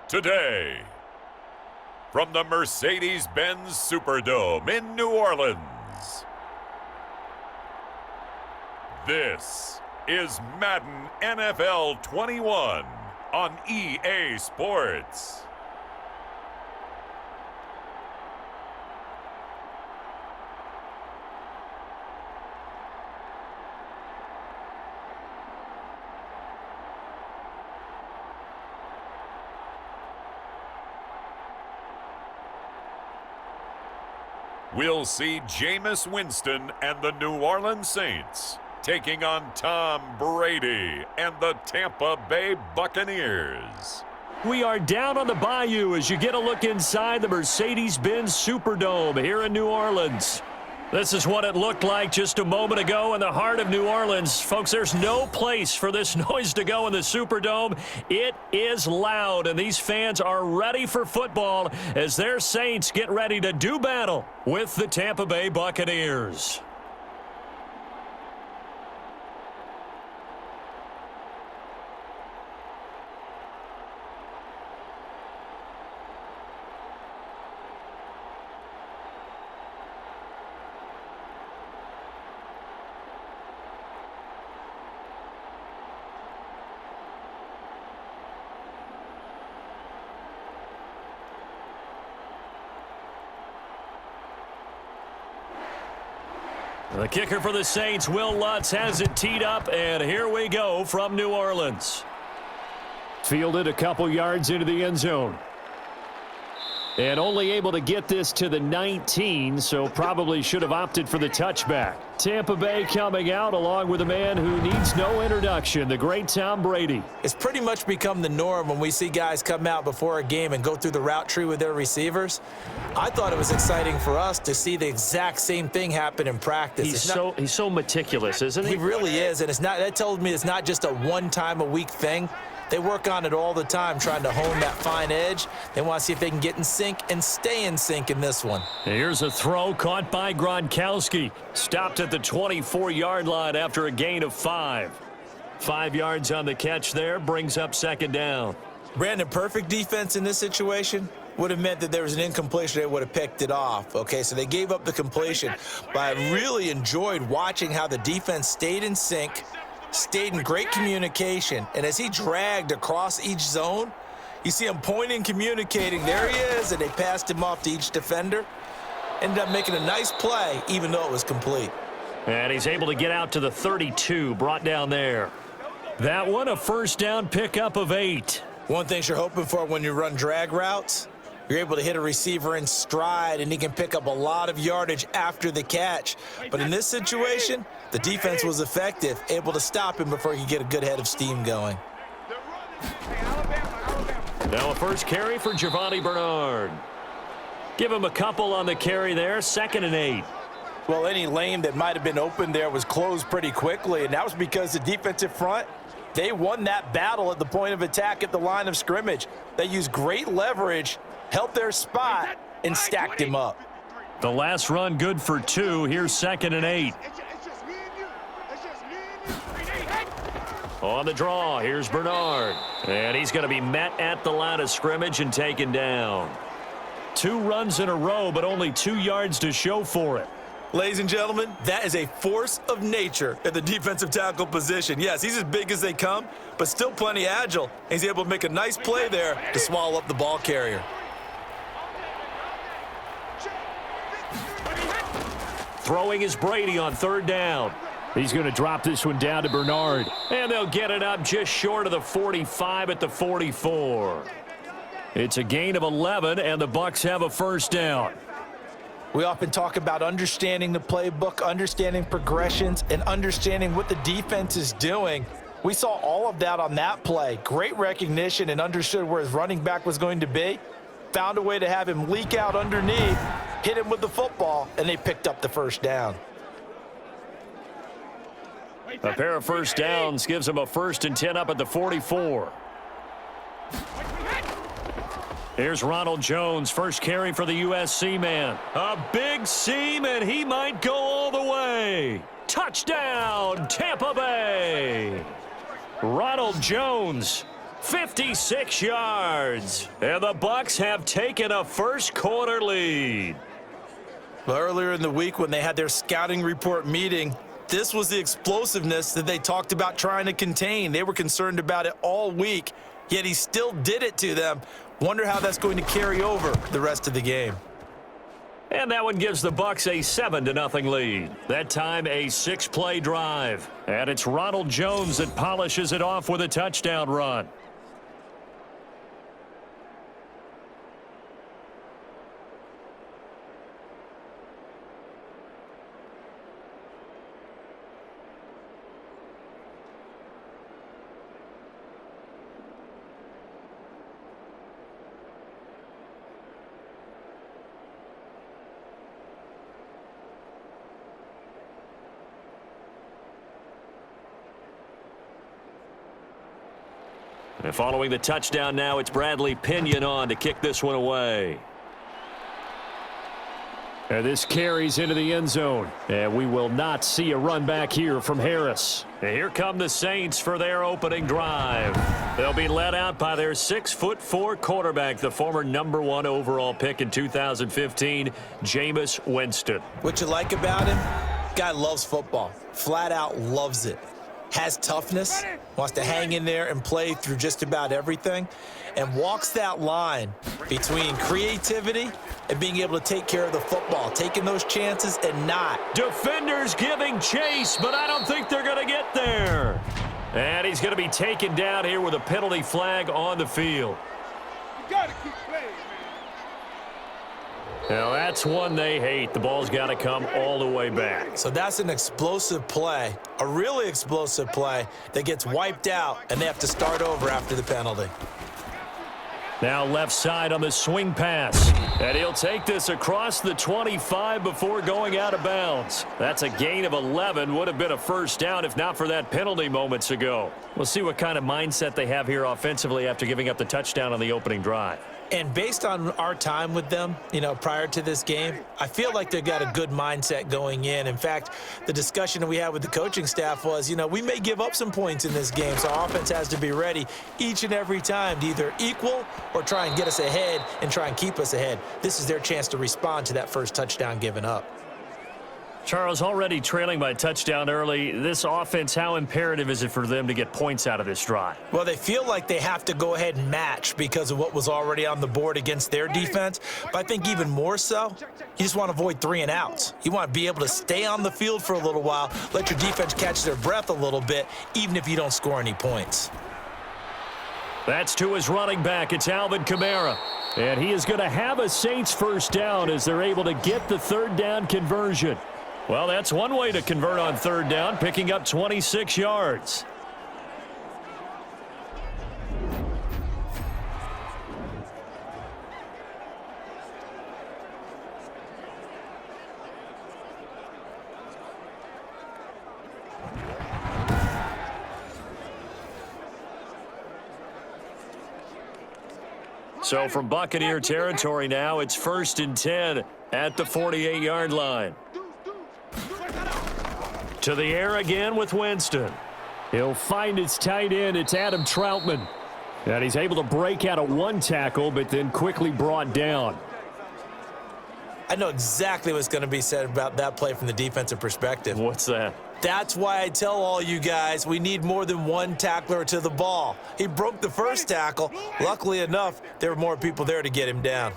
today. From the Mercedes-Benz Superdome in New Orleans, this is Madden NFL 21 on EA Sports. We'll see Jameis Winston and the New Orleans Saints taking on Tom Brady and the Tampa Bay Buccaneers. We are down on the bayou as you get a look inside the Mercedes-Benz Superdome here in New Orleans. This is what it looked like just a moment ago in the heart of New Orleans. Folks, there's no place for this noise to go in the Superdome. It is loud, and these fans are ready for football as their Saints get ready to do battle with the Tampa Bay Buccaneers. The kicker for the Saints, Will Lutz, has it teed up, and here we go from New Orleans. Fielded a couple yards into the end zone. And only able to get this to the 19, so probably should have opted for the touchback. Tampa Bay coming out along with a man who needs no introduction, the great Tom Brady. It's pretty much become the norm when we see guys come out before a game and go through the route tree with their receivers. I thought it was exciting for us to see the exact same thing happen in practice. He's so meticulous, isn't he? He really is, and that tells me it's not just a one-time-a-week thing. They work on it all the time, trying to hone that fine edge. They want to see if they can get in sync and stay in sync in this one. Here's a throw caught by Gronkowski. Stopped at the 24-yard line after a gain of 5. 5 yards on the catch there, brings up second down. Brandon, perfect defense in this situation would have meant that there was an incompletion. They would have picked it off. Okay, so they gave up the completion. But I really enjoyed watching how the defense stayed in sync, stayed in great communication, and as he dragged across each zone, you see him pointing, communicating. There he is, and they passed him off to each defender. Ended up making a nice play, even though it was complete. And he's able to get out to the 32, brought down there. That one, a first down pickup of 8. One thing you're hoping for when you run drag routes, you're able to hit a receiver in stride, and he can pick up a lot of yardage after the catch. But in this situation, the defense was effective, able to stop him before he could get a good head of steam going. Now a first carry for Giovanni Bernard. Give him a couple on the carry there, 2nd and 8. Well, any lane that might have been open there was closed pretty quickly, and that was because the defensive front, they won that battle at the point of attack at the line of scrimmage. They used great leverage, held their spot, and stacked him up. The last run good for 2. Here's 2nd and 8. On the draw, here's Bernard. And he's going to be met at the line of scrimmage and taken down. 2 runs in a row, but only 2 yards to show for it. Ladies and gentlemen, that is a force of nature at the defensive tackle position. Yes, he's as big as they come, but still plenty agile. He's able to make a nice play there to swallow up the ball carrier. Throwing is Brady on 3rd down. He's going to drop this one down to Bernard. And they'll get it up just short of the 45 at the 44. It's a gain of 11, and the Bucs have a first down. We often talk about understanding the playbook, understanding progressions, and understanding what the defense is doing. We saw all of that on that play. Great recognition and understood where his running back was going to be. Found a way to have him leak out underneath, hit him with the football, and they picked up the first down. A pair of first downs gives him a 1st and 10 up at the 44. Here's Ronald Jones, first carry for the USC man. A big seam, and he might go all the way. Touchdown, Tampa Bay. Ronald Jones 56 yards. And the Bucs have taken a first quarter lead. Well, earlier in the week when they had their scouting report meeting, this was the explosiveness that they talked about trying to contain. They were concerned about it all week, yet he still did it to them. Wonder how that's going to carry over the rest of the game. And that one gives the Bucs a 7-0 lead. That time a 6-play drive. And it's Ronald Jones that polishes it off with a touchdown run. And following the touchdown now, it's Bradley Pinion on to kick this one away. And this carries into the end zone. And we will not see a run back here from Harris. And here come the Saints for their opening drive. They'll be led out by their 6'4" quarterback, the former #1 overall pick in 2015, Jameis Winston. What you like about him? Guy loves football. Flat out loves it. Has toughness, wants to hang in there and play through just about everything, and walks that line between creativity and being able to take care of the football, taking those chances and not. Defenders giving chase, but I don't think they're going to get there. And he's going to be taken down here with a penalty flag on the field. You got to keep playing, man. Now, that's one they hate. The ball's got to come all the way back. So that's an explosive play, a really explosive play that gets wiped out, and they have to start over after the penalty. Now left side on the swing pass. And he'll take this across the 25 before going out of bounds. That's a gain of 11. Would have been a first down if not for that penalty moments ago. We'll see what kind of mindset they have here offensively after giving up the touchdown on the opening drive. And based on our time with them, prior to this game, I feel like they've got a good mindset going in. In fact, the discussion that we had with the coaching staff was, we may give up some points in this game, so our offense has to be ready each and every time to either equal or try and get us ahead and try and keep us ahead. This is their chance to respond to that first touchdown given up. Charles, already trailing by a touchdown early. This offense, how imperative is it for them to get points out of this drive? Well, they feel like they have to go ahead and match because of what was already on the board against their defense. But I think even more so, you just want to avoid 3 and outs. You want to be able to stay on the field for a little while, let your defense catch their breath a little bit, even if you don't score any points. That's to his running back. It's Alvin Kamara. And he is going to have a Saints first down as they're able to get the third down conversion. Well, that's one way to convert on third down, picking up 26 yards. So from Buccaneer territory now, it's 1st and 10 at the 48-yard line. To the air again with Winston. He'll find his tight end. It's Adam Troutman. And he's able to break out of one tackle, but then quickly brought down. I know exactly what's going to be said about that play from the defensive perspective. What's that? That's why I tell all you guys we need more than one tackler to the ball. He broke the first tackle. Luckily enough, there were more people there to get him down.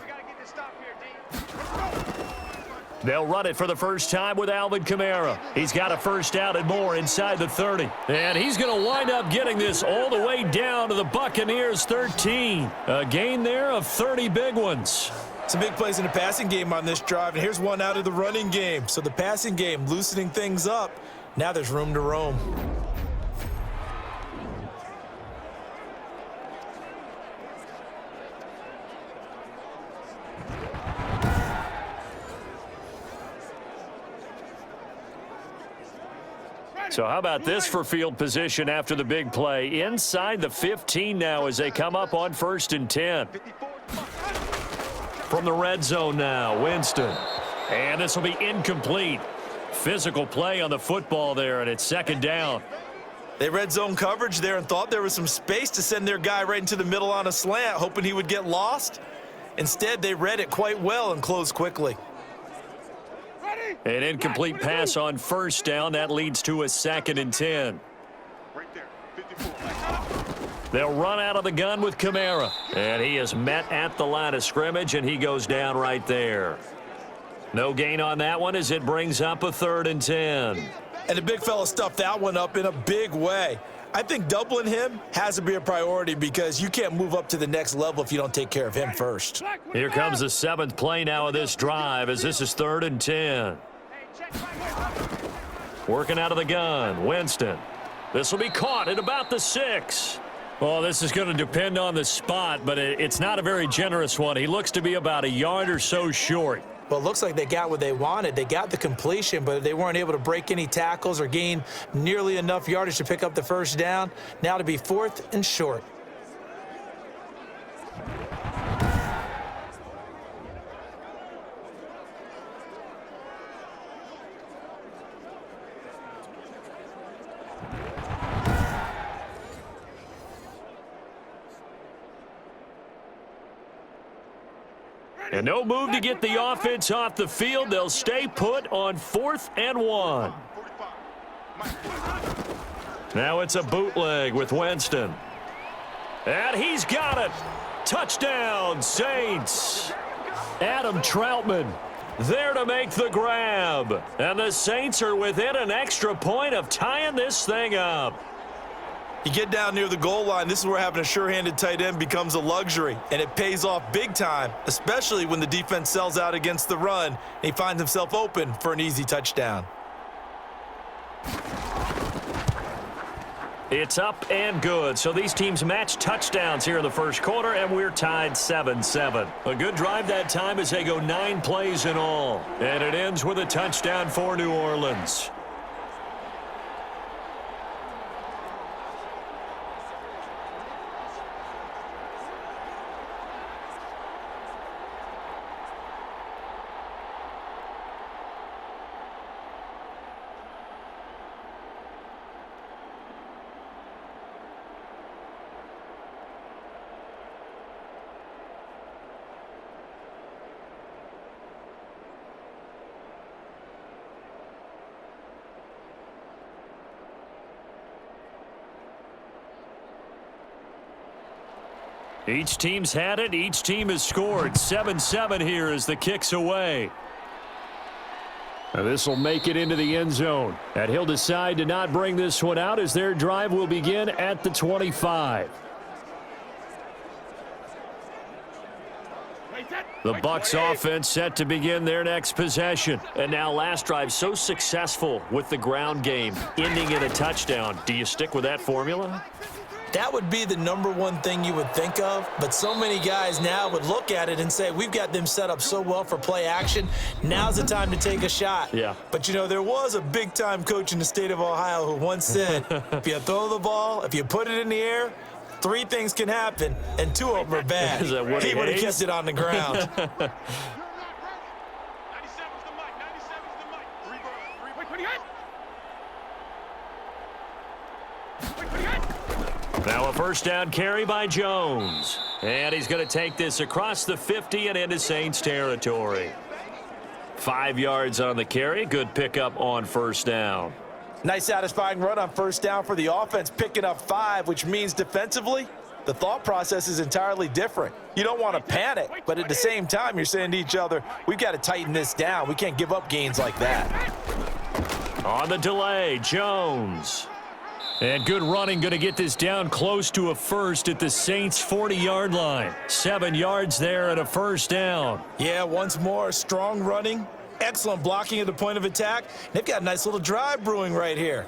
They'll run it for the first time with Alvin Kamara. He's got a first down and more inside the 30. And he's going to wind up getting this all the way down to the Buccaneers 13. A gain there of 30 big ones. Some big plays in the passing game on this drive, and here's one out of the running game. So the passing game loosening things up. Now there's room to roam. So how about this for field position after the big play? Inside the 15 now as they come up on 1st and 10. From the red zone now, Winston. And this will be incomplete. Physical play on the football there, and it's 2nd down. They read zone coverage there and thought there was some space to send their guy right into the middle on a slant, hoping he would get lost. Instead, they read it quite well and closed quickly. An incomplete pass on first down. That leads to a 2nd and 10. Right there, 54. They'll run out of the gun with Kamara. And he is met at the line of scrimmage, and he goes down right there. No gain on that one as it brings up a 3rd and 10. And the big fella stuffed that one up in a big way. I think doubling him has to be a priority because you can't move up to the next level if you don't take care of him first. Here comes the 7th play now of this drive as this is 3rd and 10. Working out of the gun, Winston. This will be caught at about the 6. Well, this is going to depend on the spot, but it's not a very generous one. He looks to be about a yard or so short. Well, it looks like they got what they wanted. They got the completion, but they weren't able to break any tackles or gain nearly enough yardage to pick up the first down. Now to be 4th and short. And no move to get the offense off the field. They'll stay put on 4th and 1. Now it's a bootleg with Winston. And he's got it. Touchdown, Saints. Adam Troutman there to make the grab. And the Saints are within an extra point of tying this thing up. You get down near the goal line, this is where having a sure-handed tight end becomes a luxury, and it pays off big time, especially when the defense sells out against the run, and he finds himself open for an easy touchdown. It's up and good. So these teams match touchdowns here in the first quarter, and we're tied 7-7. A good drive that time as they go 9 plays in all. And it ends with a touchdown for New Orleans. Each team's had it. Each team has scored. 7-7 here as the kick's away. This will make it into the end zone. And he'll decide to not bring this one out as their drive will begin at the 25. The Bucs offense set to begin their next possession. And now last drive so successful with the ground game, ending in a touchdown. Do you stick with that formula? That would be the #1 thing you would think of, but so many guys now would look at it and say, we've got them set up so well for play action, now's the time to take a shot. Yeah. But, you know, there was a big-time coach in the state of Ohio who once said, if you throw the ball, if you put it in the air, 3 things can happen, and 2 of them are bad. Is that what he would have kept it on the ground. Now a first down carry by Jones. And he's going to take this across the 50 and into Saints territory. 5 yards on the carry. Good pickup on first down. Nice satisfying run on first down for the offense, picking up 5, which means defensively, the thought process is entirely different. You don't want to panic, but at the same time, you're saying to each other, we've got to tighten this down. We can't give up gains like that. On the delay, Jones. And good running, going to get this down close to a first at the Saints' 40-yard line. 7 yards there and a first down. Yeah, once more, strong running, excellent blocking at the point of attack. They've got a nice little drive brewing right here.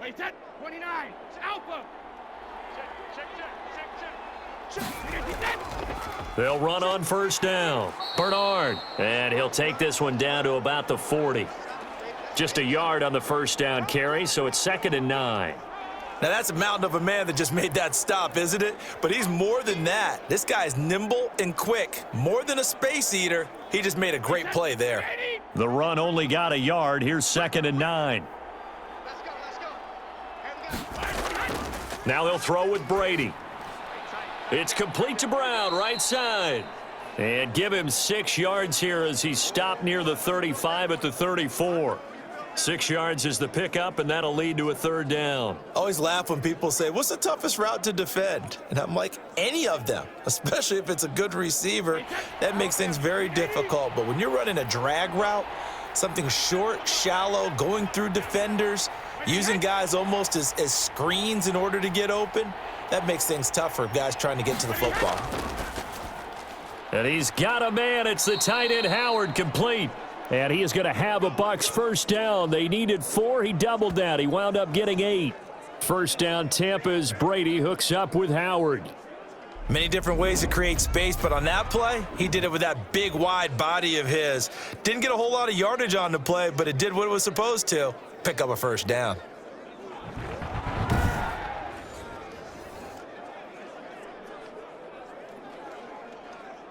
Wait, that 29. It's Alpha. Check. They'll run on first down. Bernard. And he'll take this one down to about the 40. Just a yard on the first down carry, so it's 2nd and 9. Now, that's a mountain of a man that just made that stop, isn't it? But he's more than that. This guy's nimble and quick. More than a space eater, he just made a great play there. The run only got a yard. Here's 2nd and 9. Now they'll throw with Brady. It's complete to Brown, right side. And give him 6 yards here as he stopped near the 35 at the 34. 6 yards is the pickup, and that'll lead to a 3rd down. Always laugh when people say, what's the toughest route to defend? And I'm like, any of them, especially if it's a good receiver. That makes things very difficult. But when you're running a drag route, something short, shallow, going through defenders, using guys almost as screens in order to get open, that makes things tough for guys trying to get to the football. And he's got a man. It's the tight end Howard, complete. And he is going to have a Bucs 1st down. They needed 4. He doubled that. He wound up getting 8. 1st down, Tampa's Brady hooks up with Howard. Many different ways to create space, but on that play, he did it with that big, wide body of his. Didn't get a whole lot of yardage on the play, but it did what it was supposed to, pick up a 1st down.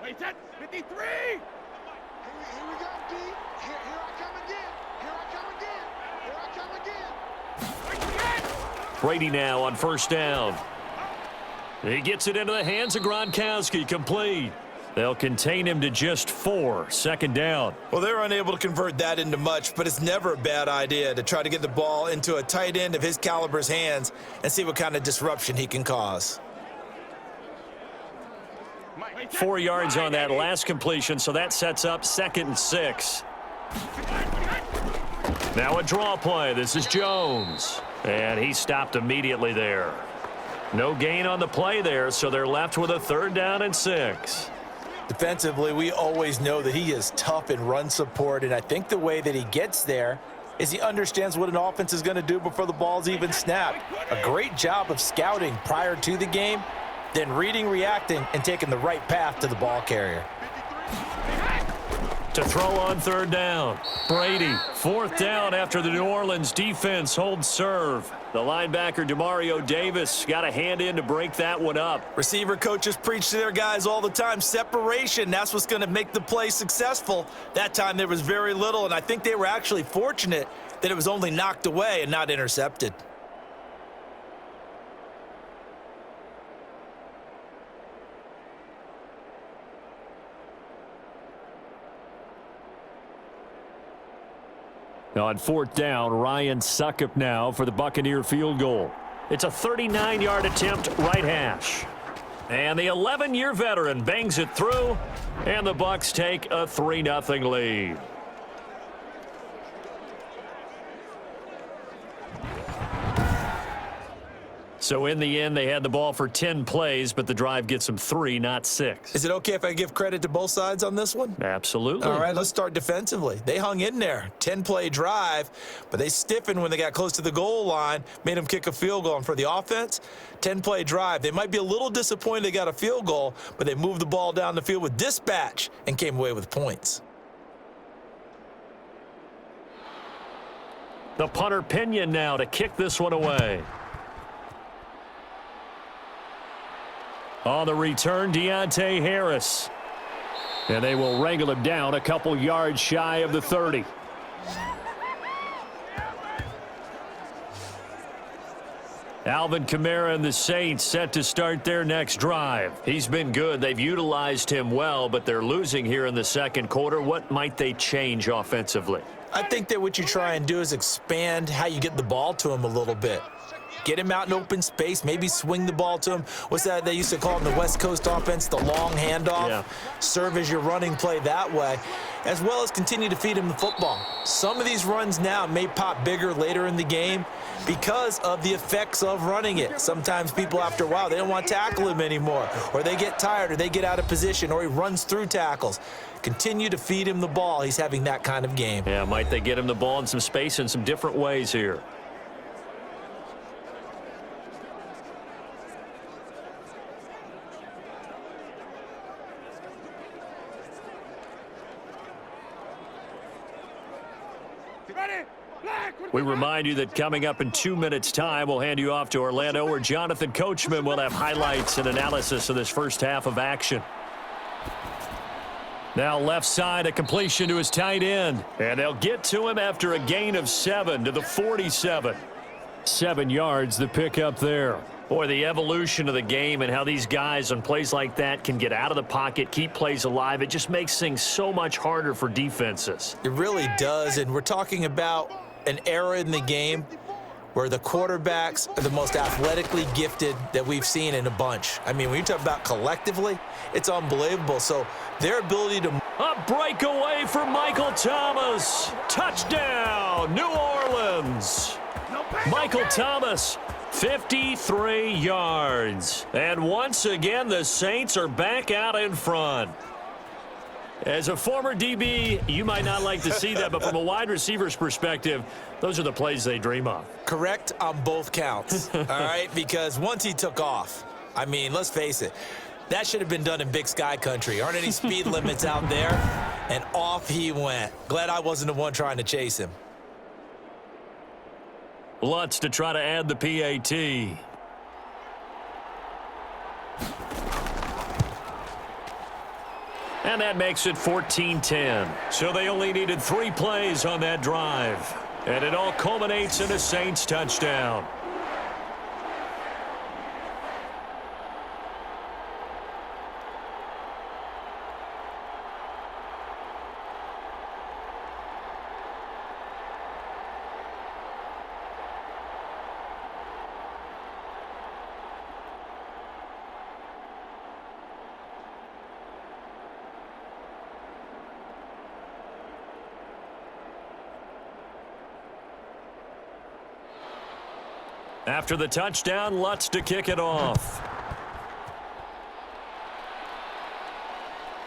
Wait, set, 53! Here we go, D. Here I come again. Here I come again. Here I come again. Brady now on 1st down. He gets it into the hands of Gronkowski, complete. They'll contain him to just 4. 2nd down. Well, they're unable to convert that into much, but it's never a bad idea to try to get the ball into a tight end of his caliber's hands and see what kind of disruption he can cause. 4 yards on that last completion, so that sets up 2nd and 6. Now a draw play. This is Jones. And he stopped immediately there. No gain on the play there, so they're left with a 3rd down and 6. Defensively, we always know that he is tough in run support, and I think the way that he gets there is he understands what an offense is going to do before the ball's even snapped. A great job of scouting prior to the game, then reading, reacting, and taking the right path to the ball carrier. To throw on 3rd down. Brady, 4th down after the New Orleans defense holds serve. The linebacker, Demario Davis, got a hand in to break that one up. Receiver coaches preach to their guys all the time. Separation, that's what's going to make the play successful. That time there was very little, and I think they were actually fortunate that it was only knocked away and not intercepted. On 4th down, Ryan Succop now for the Buccaneer field goal. It's a 39-yard attempt, right hash. And the 11-year veteran bangs it through, and the Bucs take a 3-0 lead. So in the end, they had the ball for 10 plays, but the drive gets them 3, not 6. Is it okay if I give credit to both sides on this one? Absolutely. All right, let's start defensively. They hung in there. 10-play drive, but they stiffened when they got close to the goal line, made them kick a field goal. And for the offense, 10-play drive. They might be a little disappointed they got a field goal, but they moved the ball down the field with dispatch and came away with points. The punter Pinion now to kick this one away. On the return, Deontay Harris. And they will wrangle him down a couple yards shy of the 30. Alvin Kamara and the Saints set to start their next drive. He's been good. They've utilized him well, but they're losing here in the 2nd quarter. What might they change offensively? I think that what you try and do is expand how you get the ball to him a little bit. Get him out in open space, maybe swing the ball to him. What's that they used to call in the West Coast offense, the long handoff? Yeah. Serve as your running play that way, as well as continue to feed him the football. Some of these runs now may pop bigger later in the game because of the effects of running it. Sometimes people, after a while, they don't want to tackle him anymore, or they get tired, or they get out of position, or he runs through tackles. Continue to feed him the ball. He's having that kind of game. Yeah, might they get him the ball in some space in some different ways here? We remind you that coming up in 2 minutes' time, we'll hand you off to Orlando, where Jonathan Coachman will have highlights and analysis of this first half of action. Now left side, a completion to his tight end. And they'll get to him after a gain of 7 to the 47. 7 yards the pick up there. Boy, the evolution of the game and how these guys on plays like that can get out of the pocket, keep plays alive, it just makes things so much harder for defenses. It really does, and we're talking about an era in the game where the quarterbacks are the most athletically gifted that we've seen in a bunch. I mean, when you talk about collectively, it's unbelievable. So their ability to... A breakaway for Michael Thomas. Touchdown, New Orleans. Michael Thomas, 53 yards. And once again, the Saints are back out in front. As a former DB, you might not like to see that, but from a wide receiver's perspective, those are the plays they dream of. Correct on both counts, all right? Because once he took off, I mean, let's face it, that should have been done in Big Sky country. Aren't any speed limits out there? And off he went. Glad I wasn't the one trying to chase him. Lutz to try to add the PAT. And that makes it 14-10. So they only needed 3 plays on that drive. And it all culminates in a Saints touchdown. After the touchdown, Lutz to kick it off.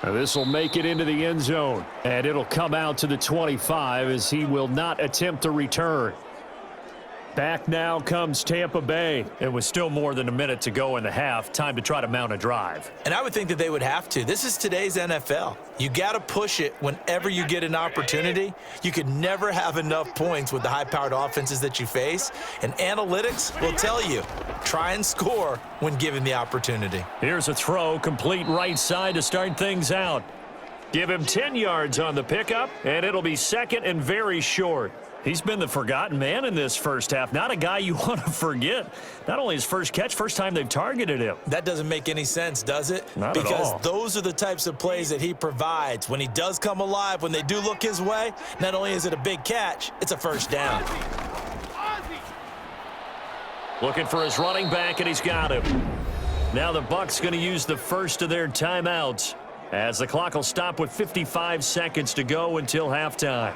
This will make it into the end zone, and it'll come out to the 25 as he will not attempt to return. Back now comes Tampa Bay. It was still more than a minute to go in the half. Time to try to mount a drive. And I would think that they would have to. This is today's NFL. You got to push it whenever you get an opportunity. You could never have enough points with the high-powered offenses that you face. And analytics will tell you, try and score when given the opportunity. Here's a throw, complete right side to start things out. Give him 10 yards on the pickup, and it'll be second and very short. He's been the forgotten man in this first half. Not a guy you want to forget. Not only his first catch, first time they've targeted him. That doesn't make any sense, does it? Not at all. Because those are the types of plays that he provides. When he does come alive, when they do look his way, not only is it a big catch, it's a first down. Looking for his running back, and he's got him. Now the Bucs going to use the first of their timeouts as the clock will stop with 55 seconds to go until halftime.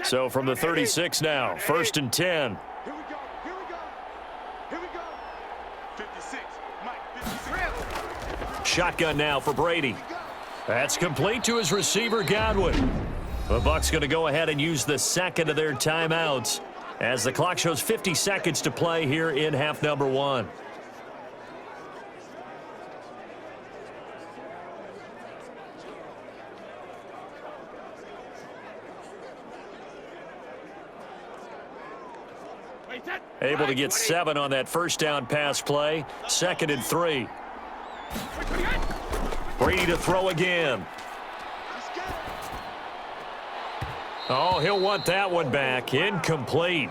So from the 36 now, 1st and 10. Here we go. Here we go. Here we go. 56. Mike, 56. Shotgun now for Brady. That's complete to his receiver, Godwin. The Bucs going to go ahead and use the second of their timeouts as the clock shows 50 seconds to play here in half number 1. Able to get 7 on that first down pass play. 2nd and 3. Brady to throw again. Oh, he'll want that one back. Incomplete.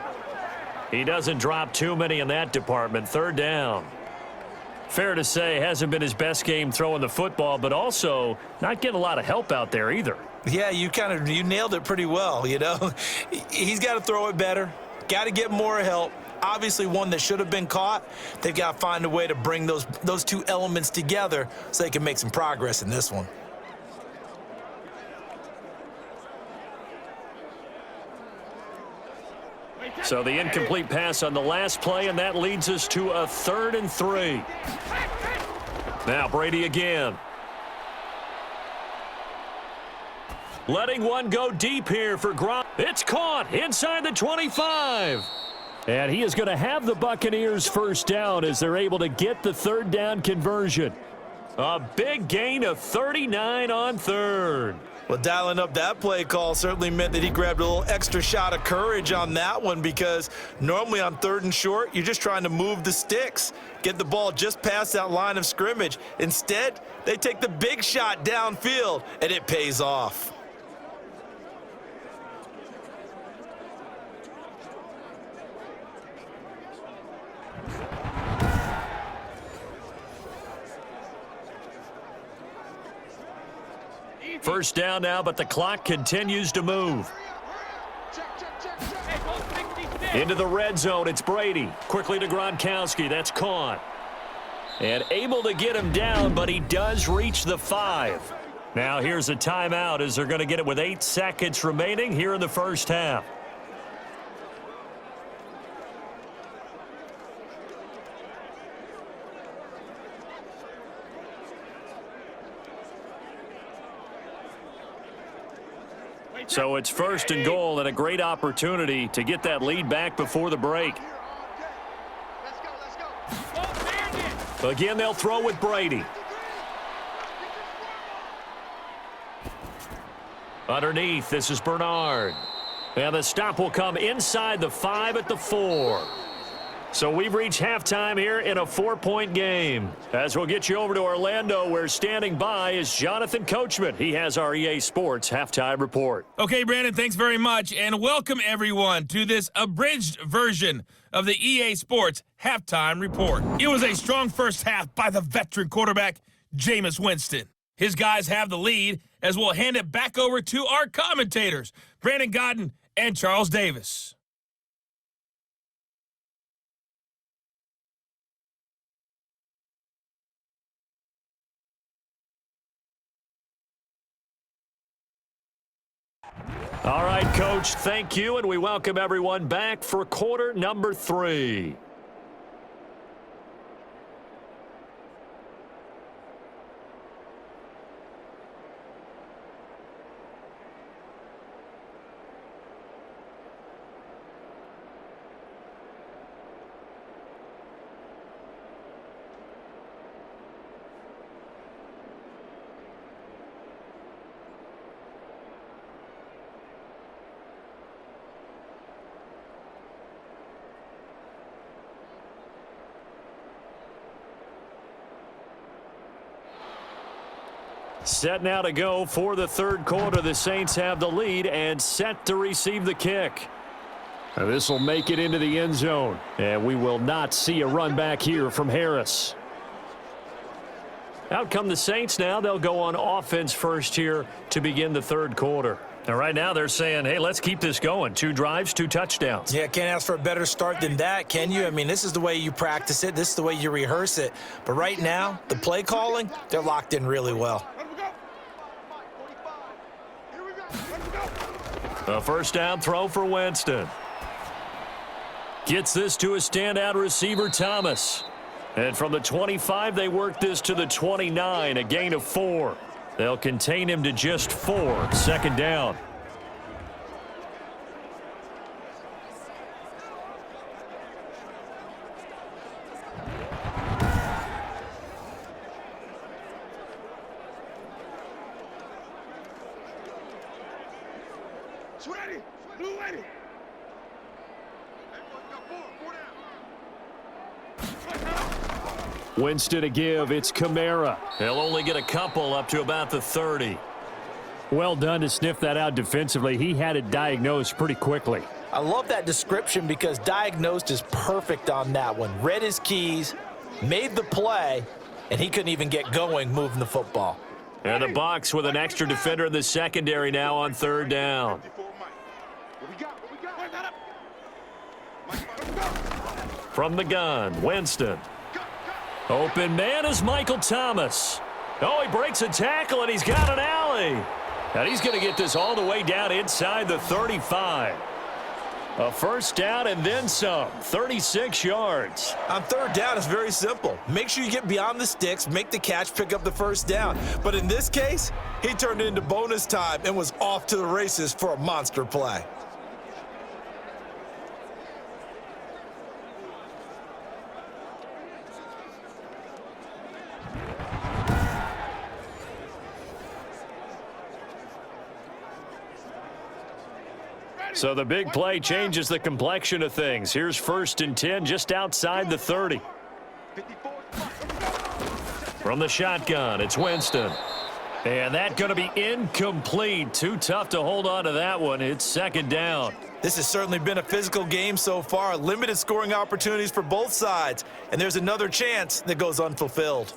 He doesn't drop too many in that department. 3rd down. Fair to say, hasn't been his best game throwing the football, but also not getting a lot of help out there either. Yeah, you nailed it pretty well, you know. He's got to throw it better. Got to get more help. Obviously one that should have been caught. They've got to find a way to bring those two elements together so they can make some progress in this one. So the incomplete pass on the last play, and that leads us to a 3rd and 3. Now Brady again. Letting one go deep here for Gronk. It's caught inside the 25. And he is going to have the Buccaneers first down as they're able to get the 3rd down conversion. A big gain of 39 on 3rd. Well, dialing up that play call certainly meant that he grabbed a little extra shot of courage on that one, because normally on 3rd and short, you're just trying to move the sticks, get the ball just past that line of scrimmage. Instead, they take the big shot downfield, and it pays off. First down now, but the clock continues to move. Into the red zone, it's Brady. Quickly to Gronkowski, that's caught. And able to get him down, but he does reach the 5. Now here's a timeout as they're going to get it with 8 seconds remaining here in the first half. So it's 1st and goal, and a great opportunity to get that lead back before the break. Again, they'll throw with Brady. Underneath, this is Bernard. And the stop will come inside the 5 at the 4. So we've reached halftime here in a 4-point game. As we'll get you over to Orlando, where standing by is Jonathan Coachman. He has our EA Sports halftime report. Okay, Brandon, thanks very much, and welcome everyone to this abridged version of the EA Sports halftime report. It was a strong first half by the veteran quarterback, Jameis Winston. His guys have the lead, as we'll hand it back over to our commentators, Brandon Godden and Charles Davis. All right, Coach, thank you, and we welcome everyone back for quarter number 3. Set now to go for the 3rd quarter. The Saints have the lead and set to receive the kick. This will make it into the end zone, and we will not see a run back here from Harris. Out come the Saints now. They'll go on offense first here to begin the 3rd quarter. And right now they're saying, hey, let's keep this going. 2 drives, 2 touchdowns. Yeah, can't ask for a better start than that, can you? I mean, this is the way you practice it. This is the way you rehearse it. But right now, the play calling, they're locked in really well. A first down throw for Winston. Gets this to a standout receiver, Thomas. And from the 25, they work this to the 29, a gain of 4. They'll contain him to just 4. 2nd down. Ready, blue ready. Winston to give. It's Kamara. He'll only get a couple up to about the 30. Well done to sniff that out defensively. He had it diagnosed pretty quickly. I love that description, because diagnosed is perfect on that one. Read his keys, made the play, and he couldn't even get going moving the football. And the Bucs with an extra defender in the secondary now on 3rd down. From the gun, Winston. Open man is Michael Thomas. Oh, he breaks a tackle, and he's got an alley. And he's going to get this all the way down inside the 35. A first down and then some, 36 yards. On 3rd down, it's very simple. Make sure you get beyond the sticks, make the catch, pick up the first down. But in this case, he turned it into bonus time and was off to the races for a monster play. So the big play changes the complexion of things. Here's 1st and 10 just outside the 30. From the shotgun, it's Winston. And that's going to be incomplete. Too tough to hold on to that one. It's 2nd down. This has certainly been a physical game so far. Limited scoring opportunities for both sides. And there's another chance that goes unfulfilled.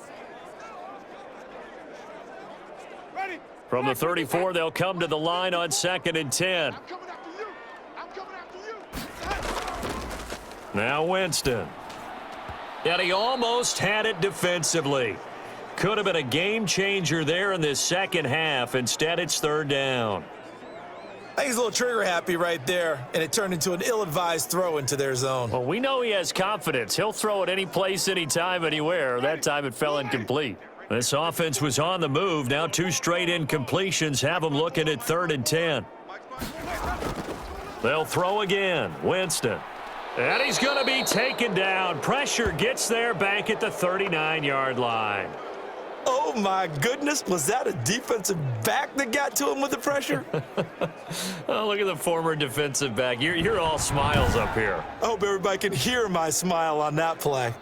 From the 34, they'll come to the line on 2nd and 10. I'm coming after you. I'm coming after you. Now Winston. And he almost had it defensively. Could have been a game changer there in this second half. Instead, it's 3rd down. I think he's a little trigger happy right there, and it turned into an ill-advised throw into their zone. Well, we know he has confidence. He'll throw it any place, anytime, anywhere. That time it fell incomplete. This offense was on the move. Now 2 straight incompletions have them looking at 3rd and 10. They'll throw again. Winston. And he's going to be taken down. Pressure gets there back at the 39-yard line. Oh, my goodness. Was that a defensive back that got to him with the pressure? Oh, look at the former defensive back. You're all smiles up here. I hope everybody can hear my smile on that play.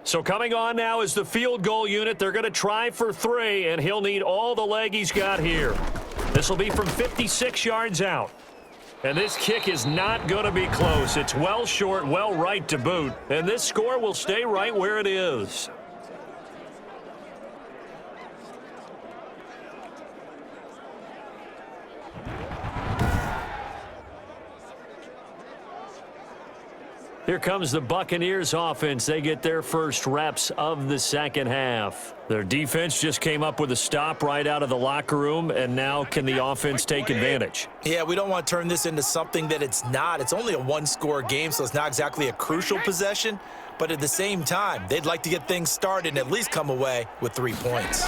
So coming on now is the field goal unit. They're going to try for 3, and he'll need all the leg he's got here. This will be from 56 yards out. And this kick is not going to be close. It's well short, well right to boot. And this score will stay right where it is. Here comes the Buccaneers offense. They get their first reps of the second half. Their defense just came up with a stop right out of the locker room, and now can the offense take advantage? Yeah, we don't want to turn this into something that it's not. It's only a 1-score game, so it's not exactly a crucial possession. But at the same time, they'd like to get things started and at least come away with 3 points.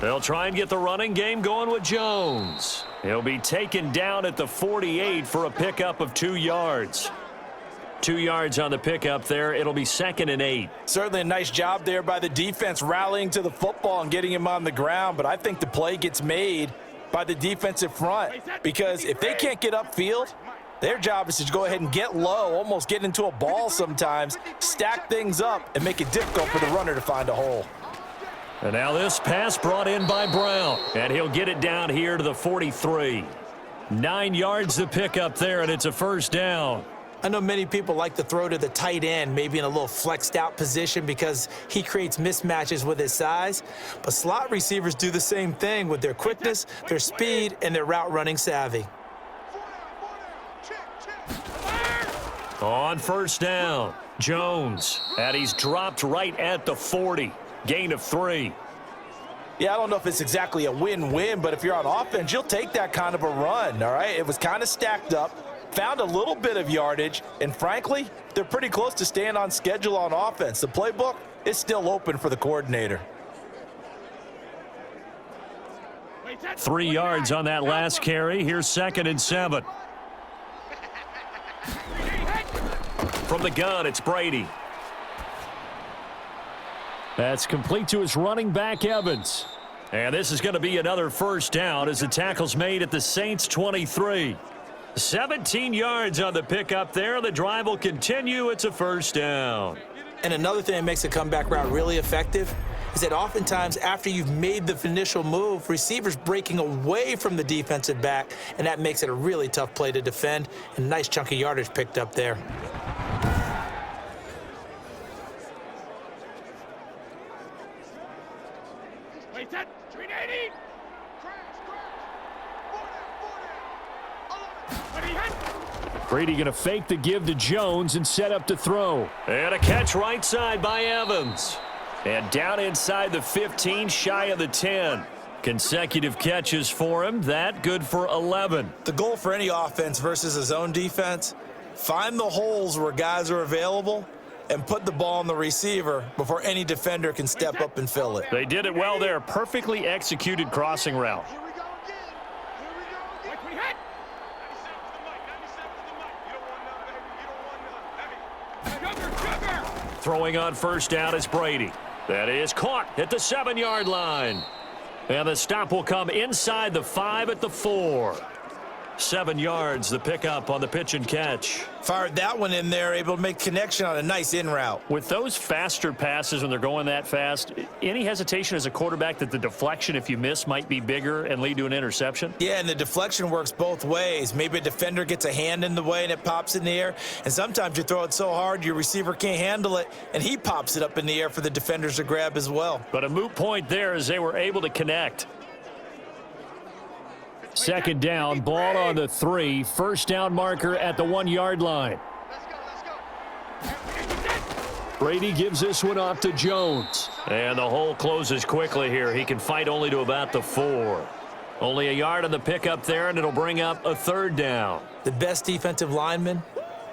They'll try and get the running game going with Jones. He'll be taken down at the 48 for a pickup of 2 yards. 2 yards on the pickup there. It'll be 2nd and 8. Certainly a nice job there by the defense rallying to the football and getting him on the ground, but I think the play gets made by the defensive front because if they can't get upfield, their job is to go ahead and get low, almost get into a ball sometimes, stack things up, and make it difficult for the runner to find a hole. And now this pass brought in by Brown, and he'll get it down here to the 43. 9 yards to pick up there, and it's a 1st down. I know many people like to throw to the tight end, maybe in a little flexed out position because he creates mismatches with his size. But slot receivers do the same thing with their quickness, their speed, and their route running savvy. On 1st down, Jones, and he's dropped right at the 40. Gain of 3. Yeah, I don't know if it's exactly a win-win, but if you're on offense, you'll take that kind of a run, all right? It was kind of stacked up. Found a little bit of yardage, and frankly, they're pretty close to staying on schedule on offense. The playbook is still open for the coordinator. 3 yards on that last carry. Here's 2nd and 7. From the gun, it's Brady. That's complete to his running back, Evans. And this is going to be another 1st down as the tackle's made at the Saints' 23. 17 yards on the pickup there. The drive will continue. It's a 1st down. And another thing that makes a comeback route really effective is that oftentimes after you've made the initial move, receivers breaking away from the defensive back, and that makes it a really tough play to defend. And nice chunk of yardage picked up there. Wait, that 380. Brady going to fake the give to Jones and set up to throw. And a catch right side by Evans. And down inside the 15, shy of the 10. Consecutive catches for him. That good for 11. The goal for any offense versus a zone defense, find the holes where guys are available and put the ball on the receiver before any defender can step up and fill it. They did it well there. Perfectly executed crossing route. Here we go Throwing on first down is Brady. That is caught at the 7-yard line. And the stop will come inside the 5 at the 4. 7 yards, the pickup on the pitch and catch. Fired that one in there, able to make connection on a nice in route. With those faster passes when they're going that fast, any hesitation as a quarterback that the deflection, if you miss, might be bigger and lead to an interception? Yeah, and the deflection works both ways. Maybe a defender gets a hand in the way and it pops in the air. And sometimes you throw it so hard your receiver can't handle it, and he pops it up in the air for the defenders to grab as well. But a moot point there as they were able to connect. Second down, ball on the 3. First down marker at the 1-yard line. Brady gives this one off to Jones. And the hole closes quickly here. He can fight only to about the 4. Only a yard on the pickup there, and it'll bring up a 3rd down. The best defensive linemen,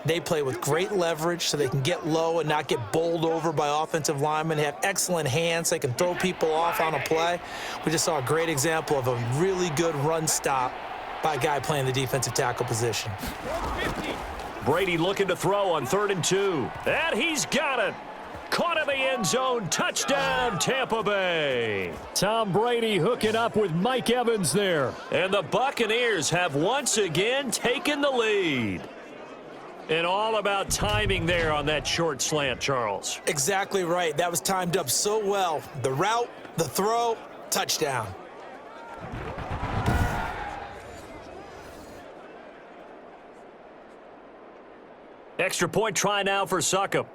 they play with great leverage so they can get low and not get bowled over by offensive linemen. They have excellent hands. So they can throw people off on a play. We just saw a great example of a really good run stop by a guy playing the defensive tackle position. Brady looking to throw on 3rd and 2. And he's got it. Caught in the end zone. Touchdown, Tampa Bay. Tom Brady hooking up with Mike Evans there. And the Buccaneers have once again taken the lead. And all about timing there on that short slant, Charles. Exactly right. That was timed up so well. The route, the throw, touchdown. Extra point try now for Succop.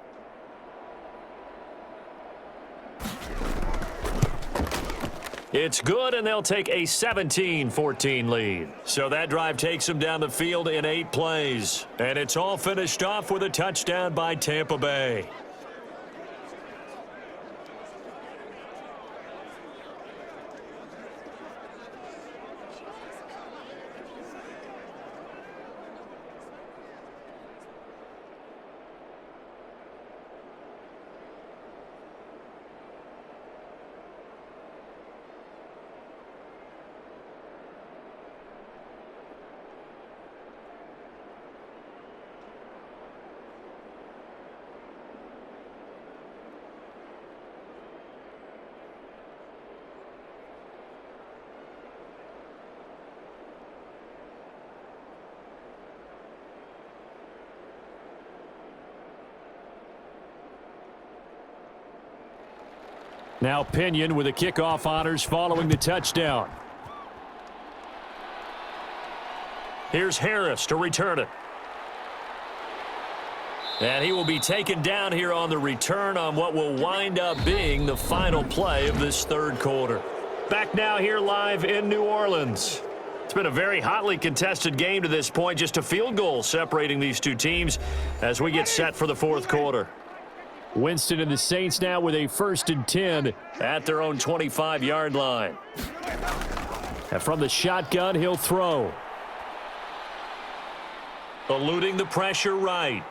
It's good, and they'll take a 17-14 lead. So that drive takes them down the field in 8 plays. And it's all finished off with a touchdown by Tampa Bay. Now Pinion with the kickoff honors following the touchdown. Here's Harris to return it. And he will be taken down here on the return on what will wind up being the final play of this 3rd quarter. Back now here live in New Orleans. It's been a very hotly contested game to this point. Just a field goal separating these two teams as we get set for the 4th quarter. Winston and the Saints now with a 1st and 10 at their own 25-yard line. And from the shotgun, he'll throw. Eluding the pressure right.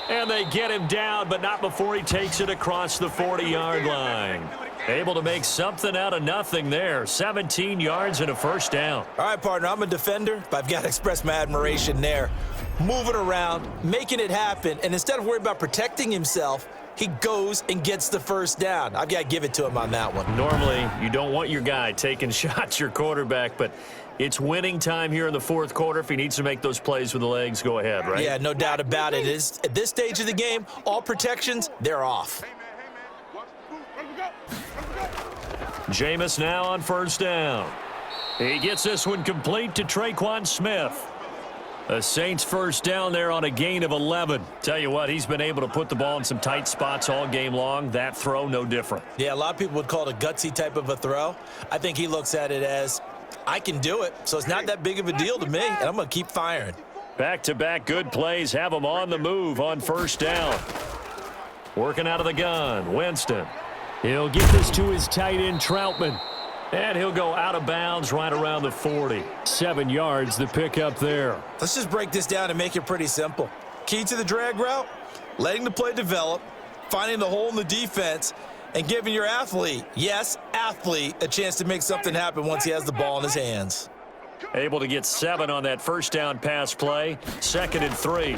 And they get him down, but not before he takes it across the 40-yard line. Able to make something out of nothing there. 17 yards and a 1st down. All right, partner, I'm a defender, but I've got to express my admiration there. Moving around, making it happen, and instead of worrying about protecting himself, he goes and gets the 1st down. I've got to give it to him on that one. Normally, you don't want your guy taking shots, your quarterback, but it's winning time here in the 4th quarter. If he needs to make those plays with the legs, go ahead, right? Yeah, no doubt about it. At this stage of the game, all protections, they're off. Jameis now on 1st down. He gets this one complete to Traquan Smith. The Saints 1st down there on a gain of 11. Tell you what, he's been able to put the ball in some tight spots all game long. That throw, no different. Yeah, a lot of people would call it a gutsy type of a throw. I think he looks at it as, I can do it, so it's not that big of a deal to me, and I'm going to keep firing. Back-to-back good plays have him on the move on 1st down. Working out of the gun, Winston. He'll get this to his tight end, Troutman. And he'll go out of bounds right around the 40. 7 yards, the pickup there. Let's just break this down and make it pretty simple. Key to the drag route, letting the play develop, finding the hole in the defense, and giving your athlete, yes, athlete, a chance to make something happen once he has the ball in his hands. Able to get 7 on that 1st down pass play. 2nd and 3.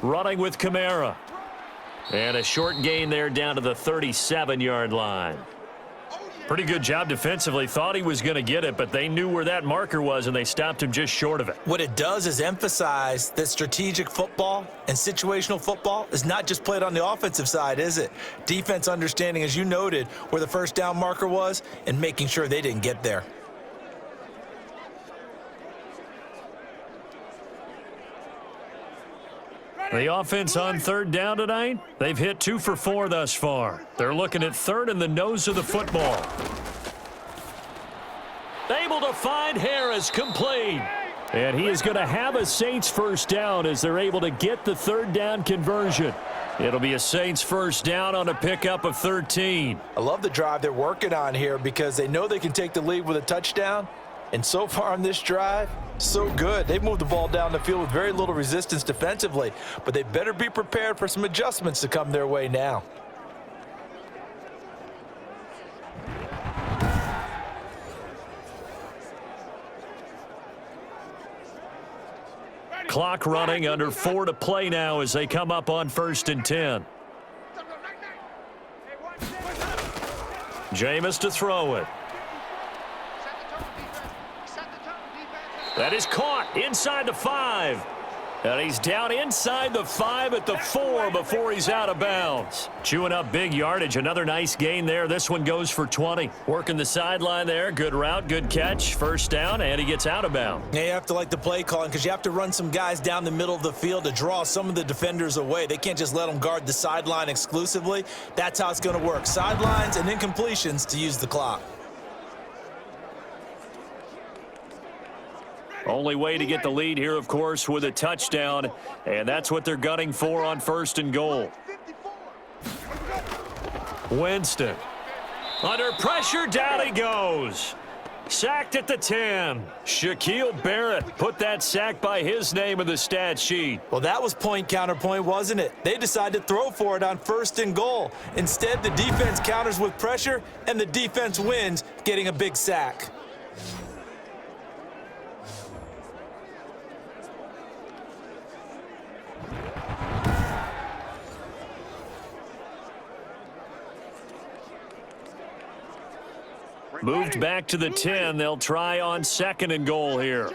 Running with Kamara. And a short gain there down to the 37-yard line. Pretty good job defensively. Thought he was going to get it, but they knew where that marker was, and they stopped him just short of it. What it does is emphasize that strategic football and situational football is not just played on the offensive side, is it? Defense understanding, as you noted, where the first down marker was and making sure they didn't get there. The offense on third down tonight, they've hit 2 for 4 thus far. They're looking at third in the nose of the football. Able to find Harris, complete. And he is going to have a Saints first down as they're able to get the third down conversion. It'll be a Saints first down on a pickup of 13. I love the drive they're working on here because they know they can take the lead with a touchdown. And so far on this drive, so good. They've moved the ball down the field with very little resistance defensively, but they better be prepared for some adjustments to come their way now. Clock running, under 4 to play now as they come up on 1st and 10. Jameis to throw it. That is caught inside the 5. And he's down inside the 5 at the 4 before he's out of bounds. Chewing up big yardage. Another nice gain there. This one goes for 20. Working the sideline there. Good route, good catch. First down, and he gets out of bounds. Yeah, you have to like the play calling because you have to run some guys down the middle of the field to draw some of the defenders away. They can't just let them guard the sideline exclusively. That's how it's going to work. Sidelines and incompletions to use the clock. Only way to get the lead here, of course, with a touchdown, and that's what they're gunning for on 1st and goal. Winston. Under pressure, down he goes. Sacked at the 10. Shaquille Barrett put that sack by his name in the stat sheet. Well, that was point counterpoint, wasn't it? They decided to throw for it on 1st and goal. Instead, the defense counters with pressure, and the defense wins, getting a big sack. Moved back to the 10. They'll try on 2nd and goal here.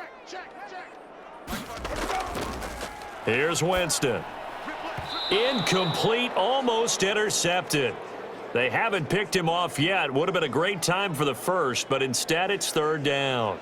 Here's Winston. Incomplete, almost intercepted. They haven't picked him off yet. Would have been a great time for the first, but instead it's 3rd down.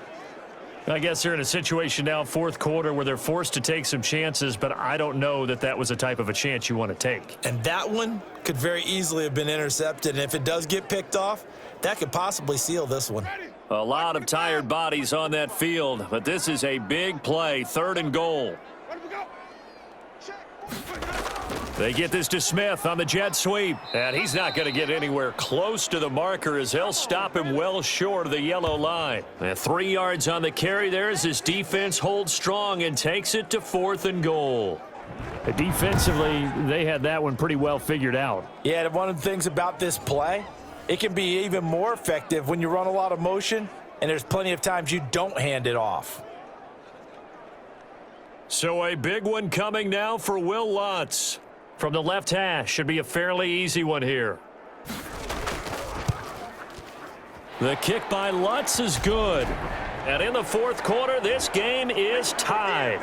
I guess they're in a situation now, 4th quarter, where they're forced to take some chances, but I don't know that that was the type of a chance you want to take. And that one could very easily have been intercepted, and if it does get picked off, that could possibly seal this one. A lot of tired bodies on that field, but this is a big play, 3rd and goal. They get this to Smith on the jet sweep, and he's not going to get anywhere close to the marker as they'll stop him well short of the yellow line. And 3 yards on the carry there as his defense holds strong and takes it to 4th and goal. Defensively, they had that one pretty well figured out. Yeah, one of the things about this play, it can be even more effective when you run a lot of motion, and there's plenty of times you don't hand it off. So a big one coming now for Will Lutz. From the left hash, should be a fairly easy one here. The kick by Lutz is good. And in the 4th quarter, this game is tied.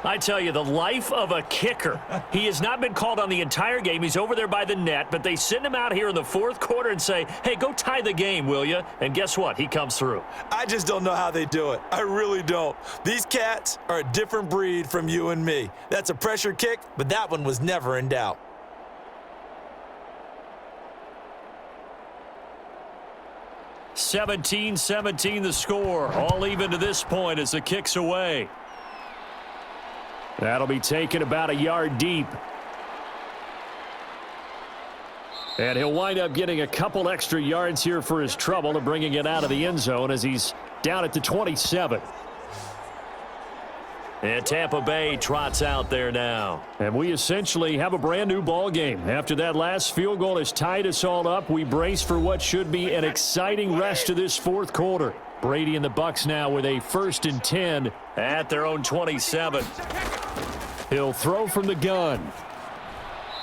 I tell you, the life of a kicker. He has not been called on the entire game. He's over there by the net, but they send him out here in the 4th quarter and say, hey, go tie the game, will you? And guess what? He comes through. I just don't know how they do it. I really don't. These cats are a different breed from you and me. That's a pressure kick, but that one was never in doubt. (17-17) the score. All even to this point as the kick's away. That'll be taken about a yard deep. And he'll wind up getting a couple extra yards here for his trouble and bringing it out of the end zone as he's down at the 27. And Tampa Bay trots out there now. And we essentially have a brand new ball game. After that last field goal has tied us all up, we brace for what should be an exciting rest of this 4th quarter. Brady and the Bucs now with a 1st and 10 at their own 27. He'll throw from the gun.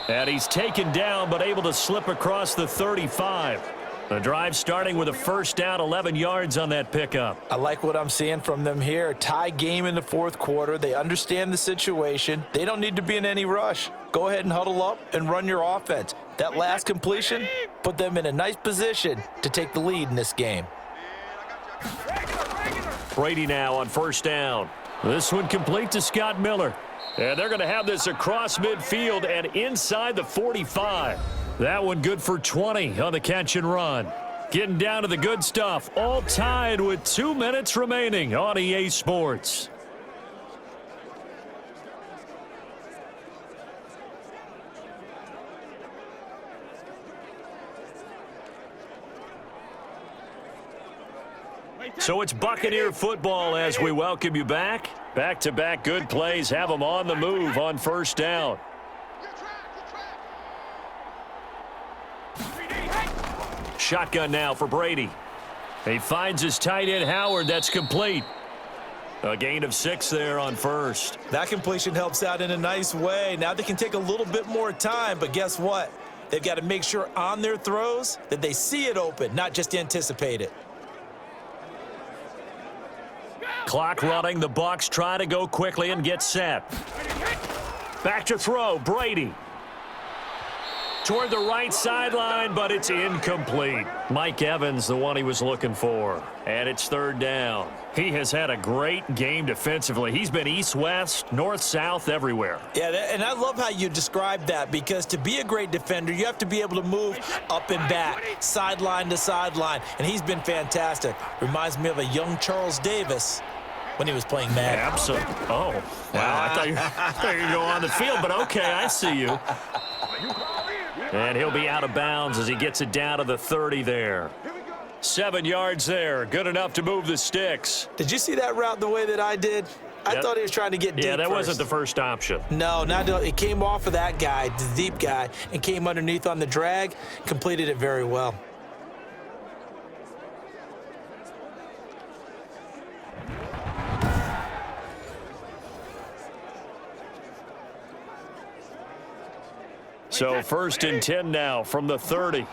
And he's taken down but able to slip across the 35. The drive starting with a first down, 11 yards on that pickup. I like what I'm seeing from them here. Tie game in the fourth quarter. They understand the situation. They don't need to be in any rush. Go ahead and huddle up and run your offense. That last completion put them in a nice position to take the lead in this game. Brady now on first down. This one complete to Scott Miller. And they're going to have this across midfield and inside the 45. That one good for 20 on the catch and run. Getting down to the good stuff. All tied with 2 minutes remaining on EA Sports. So it's Buccaneer football as we welcome you back. Back-to-back good plays have them on the move on first down. Shotgun now for Brady. He finds his tight end Howard. That's complete. A gain of 6 there on first. That completion helps out in a nice way. Now they can take a little bit more time, but guess what? They've got to make sure on their throws that they see it open, not just anticipate it. Clock running. The Bucs try to go quickly and get set. Back to throw. Brady. Toward the right sideline, but it's incomplete. Mike Evans, the one he was looking for. And it's third down. He has had a great game defensively. He's been east-west, north-south, everywhere. Yeah, and I love how you describe that, because to be a great defender, you have to be able to move up and back, sideline to sideline, and he's been fantastic. Reminds me of a young Charles Davis when he was playing Madden. Absolutely. Oh, wow. I thought you were going to go on the field, but okay, I see you. And he'll be out of bounds as he gets it down to the 30 there. 7 yards there. Good enough to move the sticks. Did you see that route the way that I did? I thought he was trying to get deep. Yeah, that first. wasn't the first option. No, it came off of that guy, the deep guy, and came underneath on the drag, completed it very well. So first and 10 now from the 30.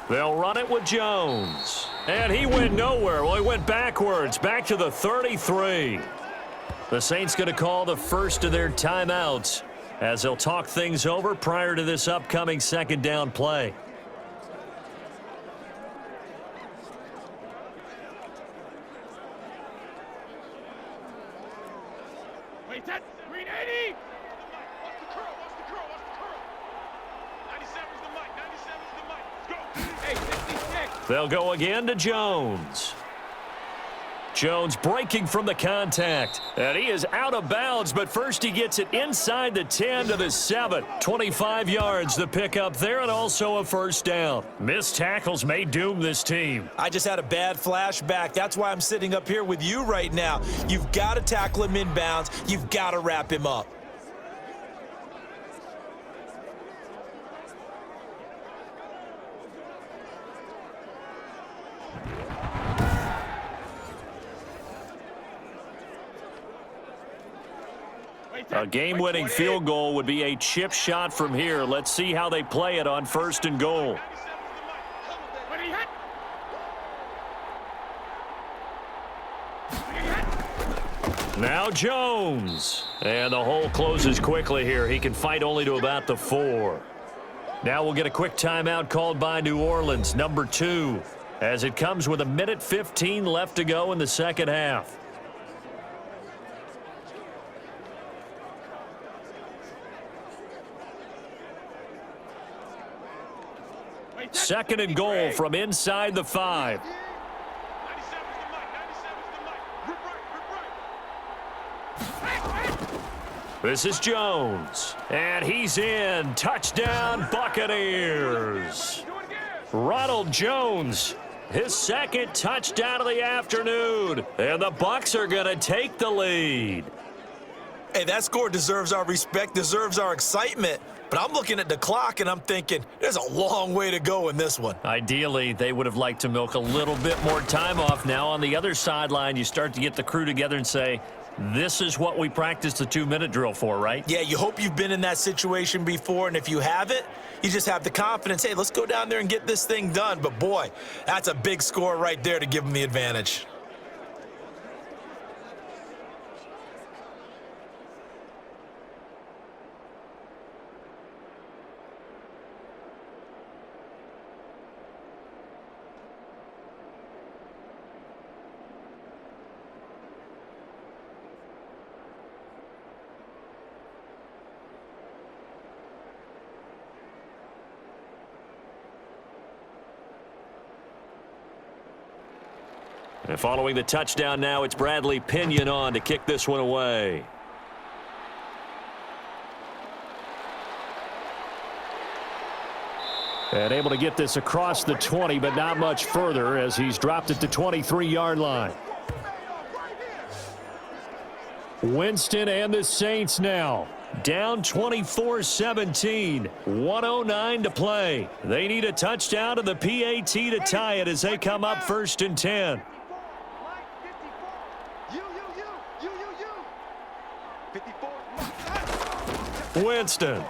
They'll run it with Jones. And he went nowhere. Well, he went backwards, back to the 33. The Saints going to call the first of their timeouts as they'll talk things over prior to this upcoming second down play. Wait, that 380. They'll go again to Jones. Jones breaking from the contact. And he is out of bounds, but first he gets it inside the 10 to the 7. 25 yards the pickup there, and also a first down. Missed tackles may doom this team. I just had a bad flashback. That's why I'm sitting up here with you right now. You've got to tackle him inbounds. You've got to wrap him up. A game-winning field goal would be a chip shot from here. Let's see how they play it on first and goal. Now Jones. And the hole closes quickly here. He can fight only to about the 4. Now we'll get a quick timeout called by New Orleans, number 2, as it comes with 1:15 left to go in the second half. Second and goal from inside the 5. This is Jones. And he's in. Touchdown, Buccaneers. Ronald Jones, his second touchdown of the afternoon. And the Bucs are going to take the lead. Hey, that score deserves our respect, deserves our excitement. But I'm looking at the clock, and I'm thinking there's a long way to go in this one. Ideally, they would have liked to milk a little bit more time off. Now on the other sideline, you start to get the crew together and say, this is what we practiced the 2-minute drill for, right? Yeah, you hope you've been in that situation before, and if you haven't, you just have the confidence, hey, let's go down there and get this thing done. But, boy, that's a big score right there to give them the advantage. And following the touchdown now, it's Bradley Pinion on to kick this one away. And able to get this across the 20, but not much further as he's dropped at the 23-yard line. Winston and the Saints now down 24-17, 1:09 to play. They need a touchdown to the PAT to tie it as they come up 1st and 10. Winston.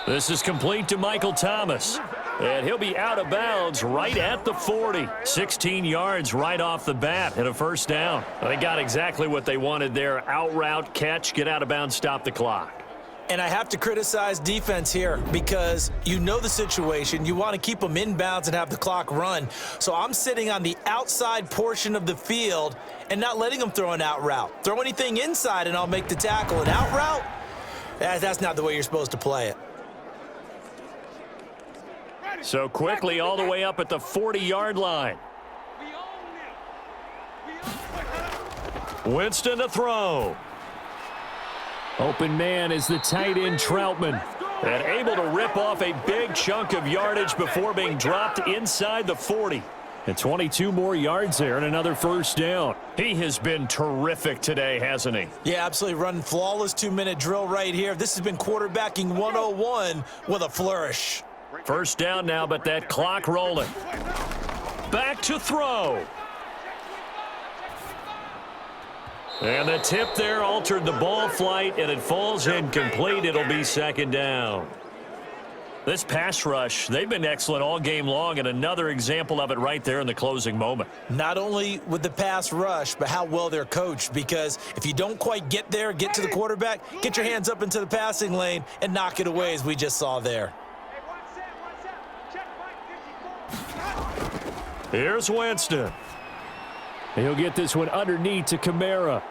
This is complete to Michael Thomas. And he'll be out of bounds right at the 40. 16 yards right off the bat and a first down. They got exactly what they wanted there. Out route, catch, get out of bounds, stop the clock. And I have to criticize defense here because you know the situation. You want to keep them inbounds and have the clock run. So I'm sitting on the outside portion of the field and not letting them throw an out route. Throw anything inside and I'll make the tackle. An out route, that's not the way you're supposed to play it. So quickly all the way up at the 40-yard line. Winston to throw. Open man is the tight end Troutman. And able to rip off a big chunk of yardage before being dropped inside the 40. And 22 more yards there and another first down. He has been terrific today, hasn't he? Yeah, absolutely. Running flawless 2-minute drill right here. This has been quarterbacking 101 with a flourish. First down now, but that clock rolling. Back to throw. And the tip there altered the ball flight, and it falls incomplete. It'll be second down. This pass rush, they've been excellent all game long, and another example of it right there in the closing moment. Not only with the pass rush, but how well they're coached, because if you don't quite get there, get to the quarterback, get your hands up into the passing lane and knock it away as we just saw there. Here's Winston. He'll get this one underneath to Kamara.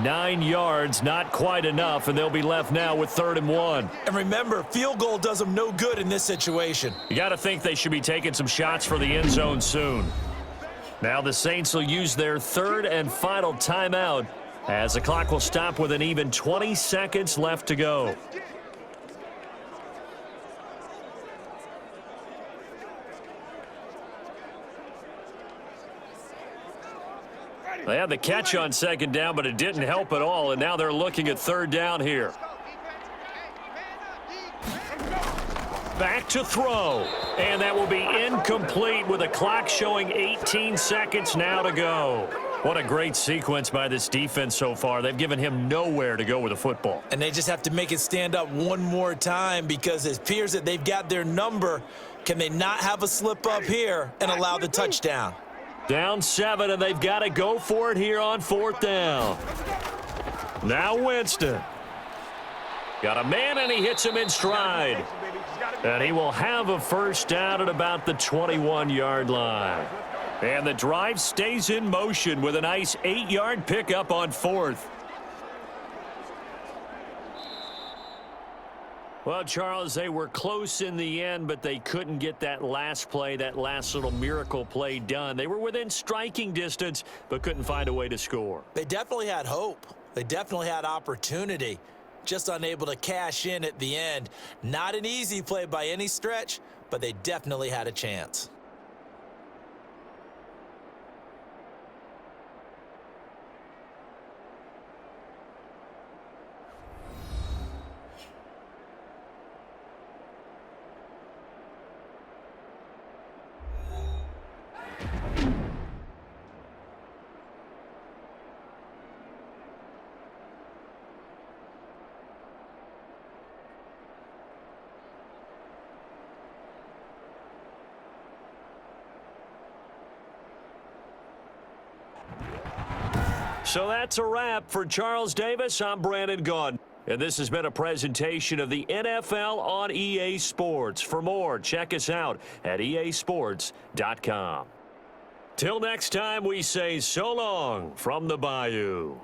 9 yards, not quite enough, and they'll be left now with 3rd and 1. And remember, field goal does them no good in this situation. You got to think they should be taking some shots for the end zone soon. Now the Saints will use their 3rd and final timeout as the clock will stop with an even 20 seconds left to go. They had the catch on second down, but it didn't help at all, and now they're looking at 3rd down here. Back to throw, and that will be incomplete with the clock showing 18 seconds now to go. What a great sequence by this defense so far. They've given him nowhere to go with the football. And they just have to make it stand up one more time because it appears that they've got their number. Can they not have a slip up here and allow the touchdown? Down 7, and they've got to go for it here on 4th down. Now Winston. Got a man, and he hits him in stride. And he will have a first down at about the 21-yard line. And the drive stays in motion with a nice 8-yard pickup on 4th. Well, Charles, they were close in the end, but they couldn't get that last play, that last little miracle play done. They were within striking distance, but couldn't find a way to score. They definitely had hope. They definitely had opportunity. Just unable to cash in at the end. Not an easy play by any stretch, but they definitely had a chance. So that's a wrap. For Charles Davis, I'm Brandon Gaudin. And this has been a presentation of the NFL on EA Sports. For more, check us out at easports.com. Till next time, we say so long from the Bayou.